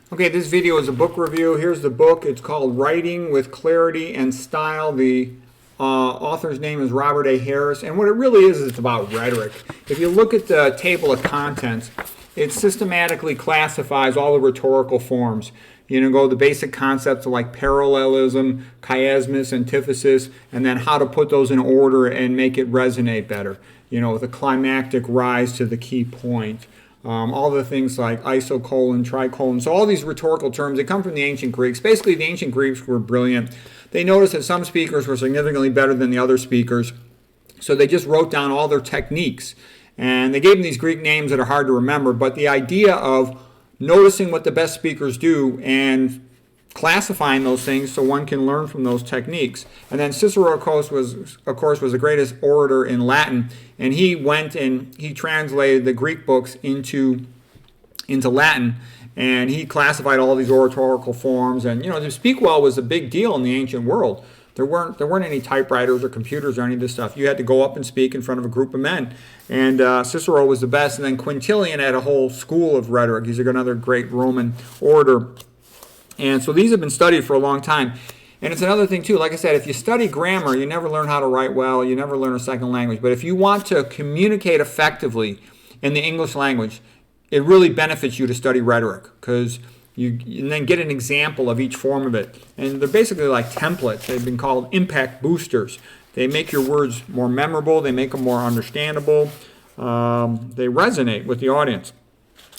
Okay, this video is a book review. Here's the book. It's called Writing with Clarity and Style. The author's name is Robert A. Harris. And what it really is it's about rhetoric. If you look at the table of contents, it systematically classifies all the rhetorical forms. You know, go the basic concepts like parallelism, chiasmus, antithesis, and then how to put those in order and make it resonate better. You know, the climactic rise to the key point. All the things like isocolon, tricolon. So all these rhetorical terms, they come from the ancient Greeks. Basically, the ancient Greeks were brilliant. They noticed that some speakers were significantly better than the other speakers. So they just wrote down all their techniques. And they gave them these Greek names that are hard to remember. But the idea of noticing what the best speakers do and classifying those things so one can learn from those techniques. And then Cicero, of course, was the greatest orator in Latin, and he went and he translated the Greek books into Latin, and he classified all these oratorical forms. And you know, to speak well was a big deal in the ancient world. There weren't any typewriters or computers or any of this stuff. You had to go up and speak in front of a group of men. And Cicero was the best. And then Quintilian had a whole school of rhetoric. He's another great Roman orator. And so these have been studied for a long time. And it's another thing too, like I said, if you study grammar, you never learn how to write well, you never learn a second language. But if you want to communicate effectively in the English language, it really benefits you to study rhetoric, because you then get an example of each form of it. And they're basically like templates. They've been called impact boosters. They make your words more memorable, they make them more understandable, they resonate with the audience.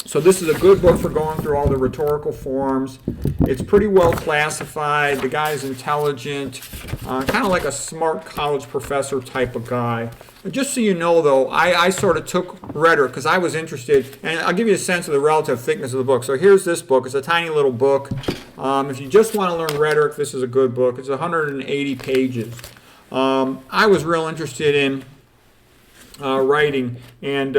So this is a good book for going through all the rhetorical forms. It's pretty well classified. The guy's intelligent, kind of like a smart college professor type of guy. And just so you know, though, I sort of took rhetoric because I was interested, and I'll give you a sense of the relative thickness of the book. So here's this book. It's a tiny little book. If you just want to learn rhetoric, this is a good book. It's 180 pages. I was real interested in writing, and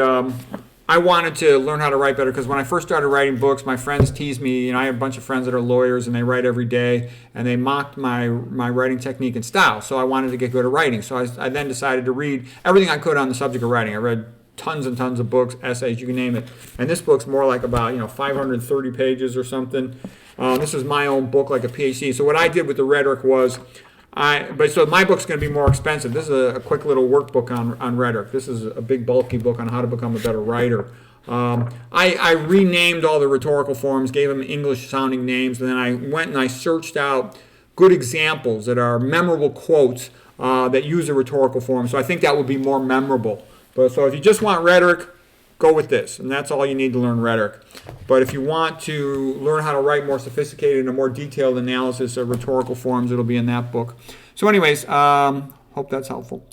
I wanted to learn how to write better because when I first started writing books, my friends teased me. You know, I have a bunch of friends that are lawyers and they write every day, and they mocked my writing technique and style. So I wanted to get good at writing. So I then decided to read everything I could on the subject of writing. I read tons and tons of books, essays, you can name it. And this book's more like about 530 pages or something. This is my own book, like a PhD. So what I did with the rhetoric was, so my book's going to be more expensive. This is a quick little workbook on rhetoric. This is a big bulky book on how to become a better writer. I renamed all the rhetorical forms, gave them English-sounding names, and then I went and I searched out good examples that are memorable quotes that use a rhetorical form. So I think that would be more memorable. So if you just want rhetoric, go with this, and that's all you need to learn rhetoric. But if you want to learn how to write more sophisticated and a more detailed analysis of rhetorical forms, it'll be in that book. So anyways, hope that's helpful.